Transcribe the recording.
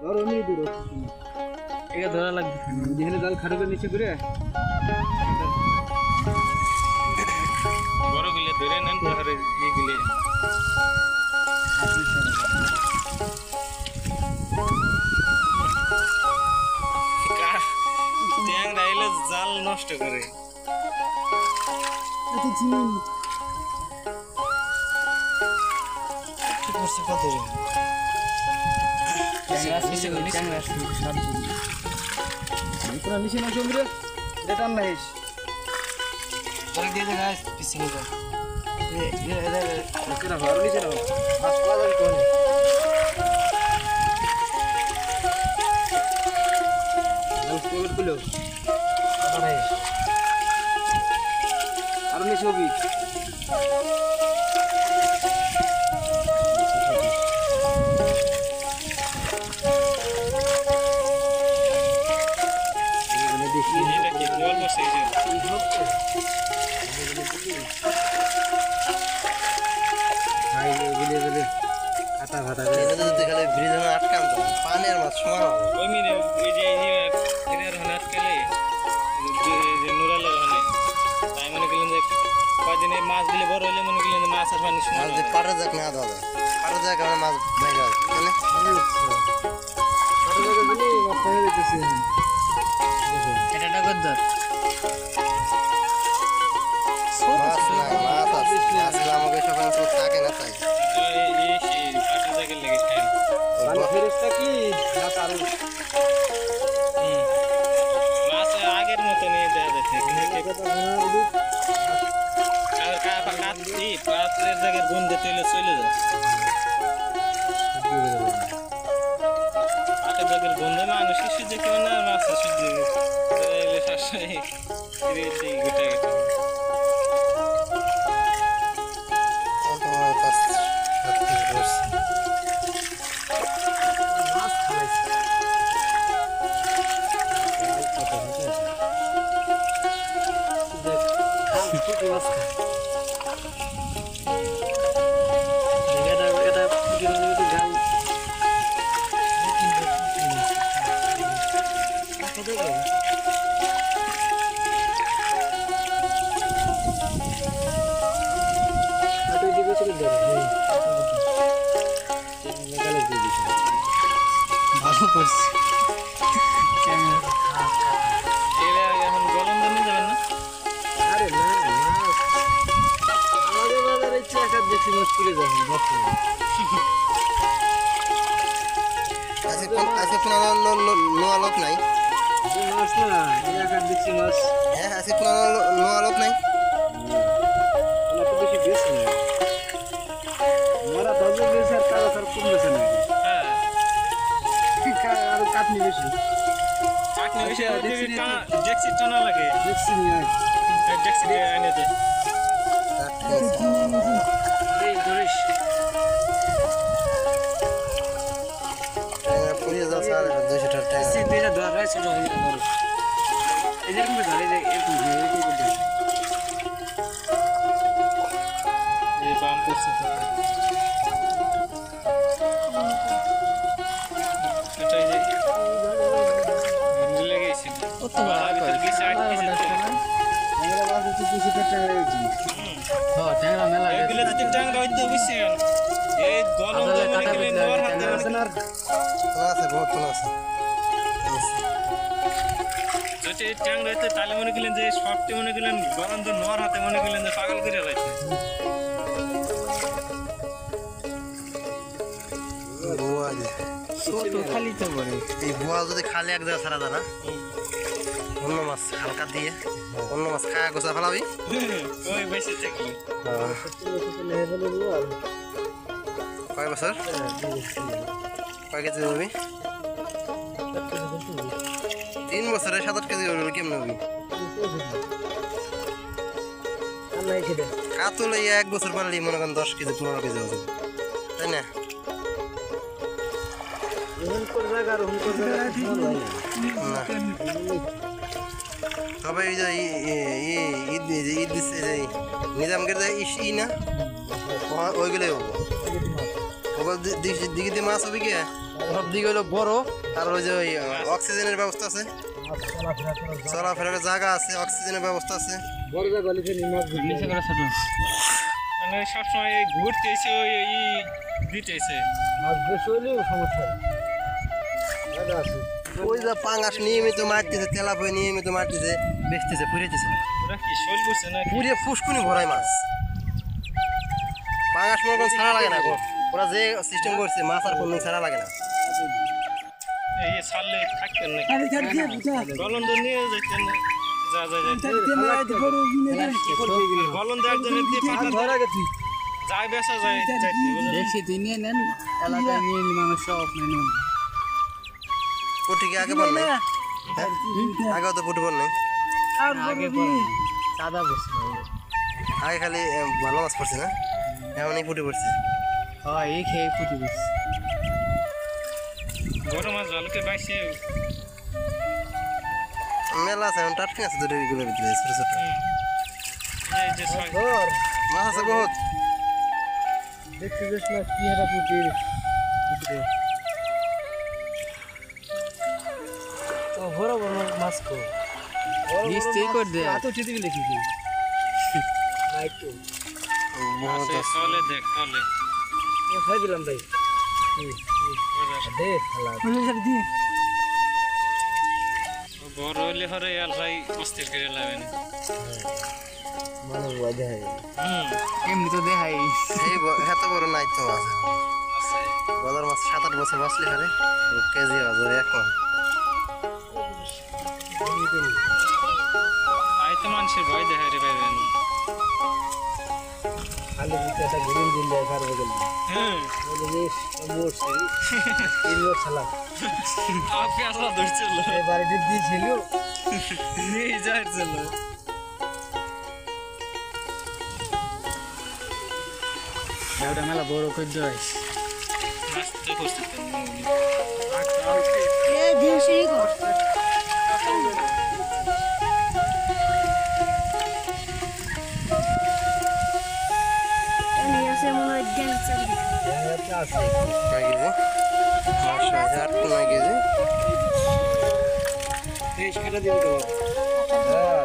ধরো নি দূর এটা ধরা লাগবে যেখানে জাল খাটবে নিচে করে বড় গুলো ধরে নেন তাহলে এইগুলো ট্যাং রাইলে জাল নষ্ট করে কত নিচে না চন্দ্রে এটা নাইস দিয়ে দে গাইস পিছনে যাও নিচে না ঘর নিচে না মাছ পাওয়া যাবে কোন জাল স্কোর গুলো আর নিচে হবি পানের মাছ সমান ওই মিনে ওই যে এর আটকালে যে নুরালের হনে তাই মনে করলেন যে কয়দিনে মাছ দিলে বড় হলে মনে করলেন যে মাছ আর পানি সমান মাছ পারে যাক না দাদা পারে যাক আমরা মাছ বাইরে এটা ডাকদার মাছ নাই মাছ আছে আসলে আমাকে সকাল তো থাকে না তাই এই পাটি জায়গায় লেগে খায় ফেরেশতা কি মাছ আরো মাছ আগের মতো নিয়ে দেওয়া যাচ্ছে পাত্রের জায়গায় গন্ধে চলে চলে যায় পাটের জায়গার গন্ধে মানুষ সহ্য করে না মাছ সহ্য গোটা ভালো করছি এখন গলম নিয়ে যাবেন না আরে না আমাদের বাজারে একটা বেশি মাছ তুলে যাবেন আজকে কোনো নোয়া লোক নাই মাছ না একটা বেশি মাছ হ্যাঁ আজকে কোনো নোয়া লোক নাই ওরা তো বেশি বেশি না ওরা দশ বেশি আর কাজ আর কম বেশি না হ্যাঁ আরো কাটনি বেশি কাটনি বেশি ডেক্সি টানা লাগে দেখছি নিয়ে ডেক্সি এনে দে এই ধরিস পুড়িয়ে যাও স্যার 200 টাকা সিপিটা ধর রাইছে ধর এই যে তুমি ধরে এরকম এই বাম করছে এটা এই যে লেগেছে কত ভালো করে আমরা বাস হচ্ছে 200 টাকা হয়েছে হ্যাঁ ট্যাংরা মেলা এগুলো যদি ট্যাংরা হইতো বুঝছেন এই গলম আদালে মনে কাটা গেলে বেঁধে নর ট্যাংরা আছে না আর আছে বহুত কোনো আছে যদি ট্যাংরা হইতো তাহলে মনে গেলেন যে শর্টে মনে গেলেন গরম তো নর হাতে মনে গেলেন যে পাগল করে লাইছে বুয়া ছোট খালি তো বলে এই বুয়া যদি খালি এক জায়গা ছাড়া দানা অন্য মাছ হালকা দিয়ে অন্য মাছ খায়া গোসা ফেলাবি ওই বেশি থাকলে কয় বছর কয় কেজি হবি 3 বছরে 7-8 কেজি হবি কেমন হবি কাতলে 1 বছর পারলি মনে করেন 10 কেজি 15 কেজি হবে তাই না তবে এই যে ঈদ দিচ্ছে নিজামগের যে ই না ওইগুলোই হবো ওগুলো দিকে মাছ হবে কি সব দিকে হলো বড় আর ওই যে ওই অক্সিজেনের ব্যবস্থা আছে, চলাফেরার জায়গা আছে, অক্সিজেনের ব্যবস্থা আছে। বড় জায়গা লিখে নি মাছ ধরতে। নিচে করে ছোট মানে সবসময় এই ঘুরতে এসে ওই দিতে এসে মাছ বেশি হলেও সমস্যা নেই। জায়গা আছে। ওই যে পাঙাশ নিয়মিত মারতেছে, তেলাপিয়া নিয়মিত মারতেছে, বেচতেছে, পুড়েতেছে না, ওরা কি শোল করছে না পুড়িয়ে ফুসকুনি ভরায় মাছ। পাঙাশ মনে কোনো ছাড়া লাগে না গো, ওরা যে সিস্টেম করছে মাছ আর কোনো ছাড়া লাগে না। এই ছাড়লে থাকতেন না গলন্দ নিয়ে যেতেন না যা যা গলন্দ একজনের দিয়ে পাঠা ধরা গেছি। যায় বেসা যায় যাইতে বুঝলেন? দেখছি তুই নিয়ে নেন, এলাকায় নিয়ে মানুষ সব নিয়ে নেন। পুটি কি আগে বল নাই? হ্যাঁ? আগেও তো পুটি বল নাই, আগে পরে সাদা বসে। আগে খালি ভালো মাছ পড়ছে না, এমনই পুটি পড়ছে। হ্যাঁ এই খেয়ে ফুটি বসে। বড় মাছ ভালোকে বাইছে মেলা আছে, এখন টাটকা আছে দুটো এগুলোর ভিতরে ছোট ছোট এই যে ছয় ধর মাছ আছে বহুত। দেখতে বেশ না কি হারা পুটির। ও বড় বড় মাছ কো। নিশ্চয়ই কর দে। এত চিঠি লিখেছি। রাইট তো। বহুত আছে আছে। চলে দেখ চলে খাই দিলাম ভাই। দে খালা। বড় হলে হরে আল ভাই অস্থির করে লাগবে না মানুষ বাজে হয়। এমনি তো দেখাই এই এত বড় নাই তো মাছ। বাজার মাছ 7-8 বছর বাঁচলে হারে কেজি বাজার এখন। আই তো মানুষের ভয় দেখাই রে পাইবেন খালি দিতে একটা গ্রিন দিলে পারবে গেল। হ্যাঁ বলে বেশ মোরছি। ইনলোর সালাম। আপনি আসলা ধরছিল এই বাড়িতে দিয়েছিল। নিয়ে যাইছিল ওটা মেলা বড় করে দেয়। নাস্তা করতে আছে। কয় কেজি? 9 কেজি। এই সেটা দিতে হবে। হ্যাঁ